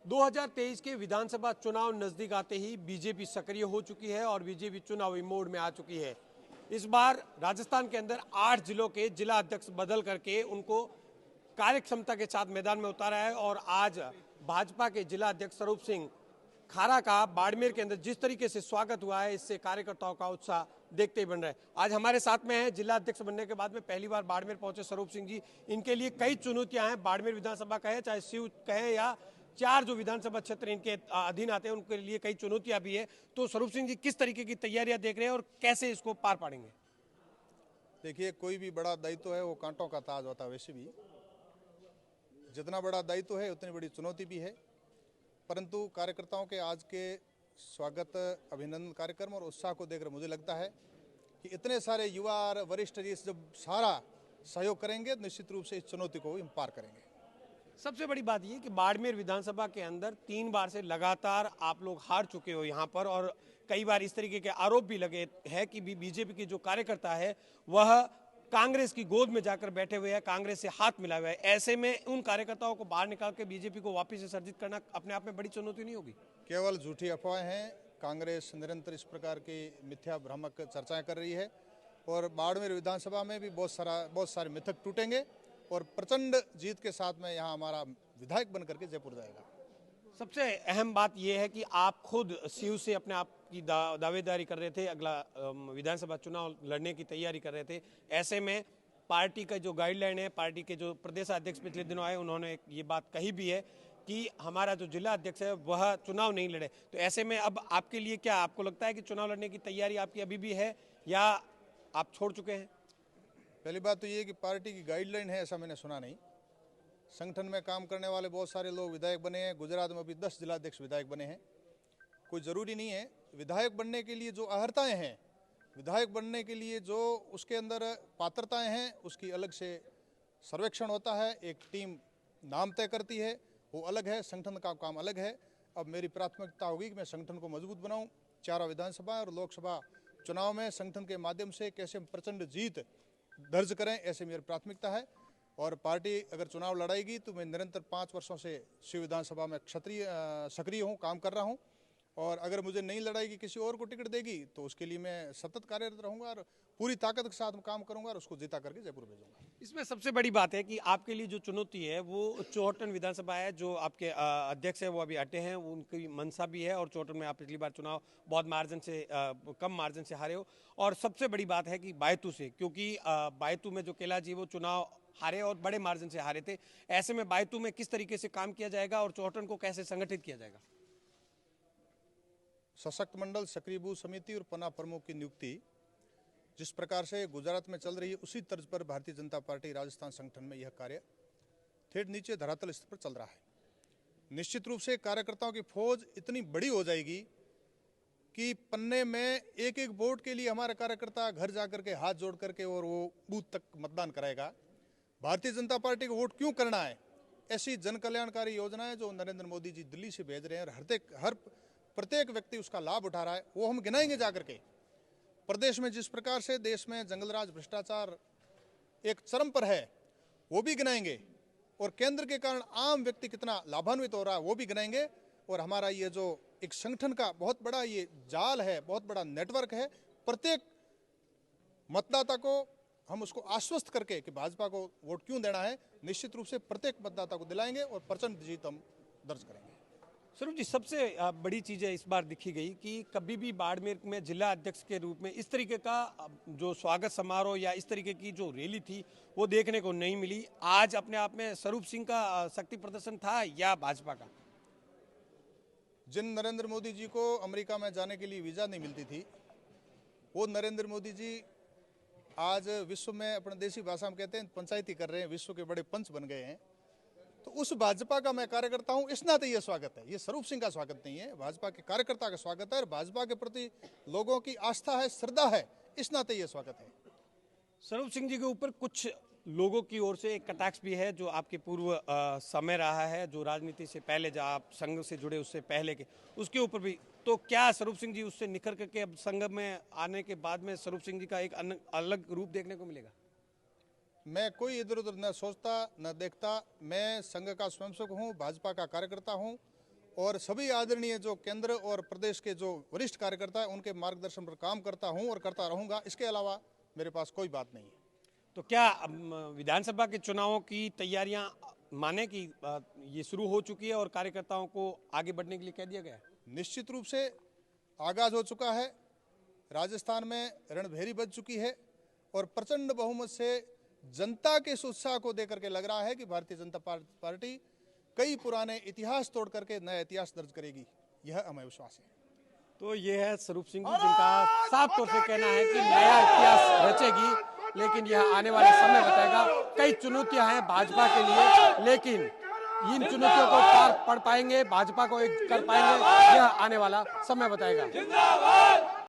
2023 के विधानसभा चुनाव नजदीक आते ही बीजेपी सक्रिय हो चुकी है और बीजेपी चुनावी मोड में आ चुकी है। इस बार राजस्थान के अंदर 8 जिलों के जिला अध्यक्ष बदल करके उनको कार्य क्षमता के साथ मैदान में उतारा है और आज भाजपा के जिला अध्यक्ष स्वरूप सिंह खारा का बाड़मेर के अंदर जिस तरीके से स्वागत हुआ है, इससे कार्यकर्ताओं का उत्साह देखते ही बन रहा है। आज हमारे साथ में है जिला अध्यक्ष बनने के बाद में पहली बार बाड़मेर पहुंचे स्वरूप सिंह जी। इनके लिए कई चुनौतियां हैं, बाड़मेर विधानसभा कहे चाहे सीव कहे या 4 जो विधानसभा क्षेत्र इनके अधीन आते हैं उनके लिए कई चुनौतियां भी है। तो स्वरूप सिंह जी, किस तरीके की तैयारियां देख रहे हैं और कैसे इसको पार पाड़ेंगे? देखिए, कोई भी बड़ा दायित्व है वो कांटों का ताज होता है। वैसे भी जितना बड़ा दायित्व है उतनी बड़ी चुनौती भी है, परंतु कार्यकर्ताओं के आज के स्वागत अभिनंदन कार्यक्रम और उत्साह को देखकर मुझे लगता है कि इतने सारे युवा और वरिष्ठ जब सारा सहयोग करेंगे तो निश्चित रूप से इस चुनौती को हम पार करेंगे। सबसे बड़ी बात यह कि बाड़मेर विधानसभा के अंदर 3 बार से लगातार आप लोग हार चुके हो यहाँ पर, और कई बार इस तरीके के आरोप भी लगे हैं कि बीजेपी के जो कार्यकर्ता है वह कांग्रेस की गोद में जाकर बैठे हुए हैं, कांग्रेस से हाथ मिला हुआ है। ऐसे में उन कार्यकर्ताओं को बाहर निकाल के बीजेपी को वापस से सर्जित करना अपने आप में बड़ी चुनौती नहीं होगी? केवल झूठी अफवाहें हैं। कांग्रेस निरंतर इस प्रकार की मिथ्या भ्रामक चर्चाएं कर रही है और बाड़मेर विधानसभा में भी बहुत सारे मिथक टूटेंगे और प्रचंड जीत के साथ में यहाँ हमारा विधायक बन करके जयपुर जाएगा। सबसे अहम बात यह है कि आप खुद सीयू से अपने आप की दावेदारी कर रहे थे, अगला विधानसभा चुनाव लड़ने की तैयारी कर रहे थे। ऐसे में पार्टी का जो गाइडलाइन है, पार्टी के जो प्रदेशाध्यक्ष पिछले दिनों आए उन्होंने ये बात कही भी है कि हमारा जो जिला अध्यक्ष है वह चुनाव नहीं लड़े। तो ऐसे में अब आपके लिए क्या आपको लगता है कि चुनाव लड़ने की तैयारी आपकी अभी भी है या आप छोड़ चुके हैं? पहली बात तो ये कि पार्टी की गाइडलाइन है ऐसा मैंने सुना नहीं। संगठन में काम करने वाले बहुत सारे लोग विधायक बने हैं। गुजरात में अभी 10 जिलाध्यक्ष विधायक बने हैं। कोई ज़रूरी नहीं है। विधायक बनने के लिए जो अर्हताएं हैं, विधायक बनने के लिए जो उसके अंदर पात्रताएं हैं, उसकी अलग से सर्वेक्षण होता है। एक टीम नाम तय करती है, वो अलग है। संगठन का काम अलग है। अब मेरी प्राथमिकता होगी कि मैं संगठन को मजबूत बनाऊं। चारों विधानसभा और लोकसभा चुनाव में संगठन के माध्यम से कैसे प्रचंड जीत दर्ज करें, ऐसे मेरी प्राथमिकता है। और पार्टी अगर चुनाव लड़ाएगी तो मैं निरंतर 5 वर्षों से शिव विधानसभा में सक्रिय हूँ, काम कर रहा हूँ। और अगर मुझे नहीं लड़ाएगी, किसी और को टिकट देगी तो उसके लिए मैं सतत कार्यरत रहूँगा और पूरी ताकत के साथ काम करूँगा और उसको जीता करके जयपुर भेजूंगा। इसमें सबसे बड़ी बात है कि आपके लिए जो चुनौती है वो चौहटन विधानसभा है। जो आपके अध्यक्ष है वो अभी हटे हैं, उनकी मंशा भी है और चौहटन में आप पिछली बार चुनाव बहुत मार्जिन से कम मार्जिन से हारे हो। और सबसे बड़ी बात है कि बायतू से, क्योंकि बायतू में जो केला जी वो चुनाव हारे और बड़े मार्जिन से हारे थे। ऐसे में बायतू में किस तरीके से काम किया जाएगा और चौहटन को कैसे संगठित किया जाएगा? सशक्त मंडल, सक्रिय बूथ समिति और पना प्रमुख की नियुक्ति जिस प्रकार से गुजरात में चल रही है, उसी तर्ज पर भारतीय जनता पार्टी राजस्थान संगठन में यह कार्य ठेठ नीचे धरातल स्तर पर चल रहा है। निश्चित रूप से कार्यकर्ताओं की फौज इतनी बड़ी हो जाएगी कि पन्ने में एक एक वोट के लिए हमारा कार्यकर्ता घर जाकर के हाथ जोड़ करके और वो बूथ तक मतदान कराएगा। भारतीय जनता पार्टी को वोट क्यों करना है, ऐसी जन कल्याणकारी योजनाएं जो नरेंद्र मोदी जी दिल्ली से भेज रहे हैं और हर प्रत्येक व्यक्ति उसका लाभ उठा रहा है, वो हम गिनाएंगे जाकर के। प्रदेश में जिस प्रकार से देश में जंगलराज भ्रष्टाचार एक चरम पर है वो भी गिनाएंगे, और केंद्र के कारण आम व्यक्ति कितना लाभान्वित हो रहा है वो भी गिनाएंगे। और हमारा ये जो एक संगठन का बहुत बड़ा ये जाल है, बहुत बड़ा नेटवर्क है, प्रत्येक मतदाता को हम उसको आश्वस्त करके कि भाजपा को वोट क्यों देना है, निश्चित रूप से प्रत्येक मतदाता को दिलाएंगे और प्रचंड जीत हम दर्ज करेंगे। स्वरूप जी, सबसे बड़ी चीज़ है इस बार दिखी गई कि कभी भी बाड़मेर में जिला अध्यक्ष के रूप में इस तरीके का जो स्वागत समारोह या इस तरीके की जो रैली थी वो देखने को नहीं मिली। आज अपने आप में स्वरूप सिंह का शक्ति प्रदर्शन था या भाजपा का? जिन नरेंद्र मोदी जी को अमेरिका में जाने के लिए वीज़ा नहीं मिलती थी, वो नरेंद्र मोदी जी आज विश्व में अपने देसी भाषा में कहते हैं पंचायती कर रहे हैं, विश्व के बड़े पंच बन गए हैं। तो उस भाजपा का मैं कार्यकर्ता हूं, इस नाते ये स्वागत है। ये स्वरूप सिंह का स्वागत नहीं है, भाजपा के कार्यकर्ता का स्वागत है और भाजपा के प्रति लोगों की आस्था है, श्रद्धा है, इस नाते ये स्वागत है। स्वरूप सिंह जी के ऊपर कुछ लोगों की ओर से एक कटाक्ष भी है जो आपके पूर्व समय रहा है, जो राजनीति से पहले जब आप संघ से जुड़े उससे पहले के, उसके ऊपर भी। तो क्या स्वरूप सिंह जी उससे निखर करके अब संघ में आने के बाद में स्वरूप सिंह जी का एक अलग रूप देखने को मिलेगा? मैं कोई इधर उधर न सोचता न देखता। मैं संघ का स्वयंसेवक हूँ, भाजपा का कार्यकर्ता हूँ और सभी आदरणीय जो केंद्र और प्रदेश के जो वरिष्ठ कार्यकर्ता हैं उनके मार्गदर्शन पर काम करता हूं और करता रहूंगा। इसके अलावा मेरे पास कोई बात नहीं है। तो क्या विधानसभा के चुनावों की तैयारियां माने कि ये शुरू हो चुकी है और कार्यकर्ताओं को आगे बढ़ने के लिए कह दिया गया है? निश्चित रूप से आगाज हो चुका है। राजस्थान में रणभेरी बज चुकी है और प्रचंड बहुमत से जनता के इस उत्साह को देकर के लग रहा है कि भारतीय जनता पार्टी कई पुराने इतिहास तोड़ करके नया इतिहास दर्ज करेगी। यह हमें विश्वास है। तो ये है स्वरूप सिंह जी, जिनका साफ तौर से कहना है कि नया इतिहास रचेगी, लेकिन यह आने वाला समय बताएगा। कई चुनौतियां हैं भाजपा के लिए, लेकिन इन चुनौतियों को पार पड़ पाएंगे, भाजपा को एक कर पाएंगे, यह आने वाला समय बताएगा।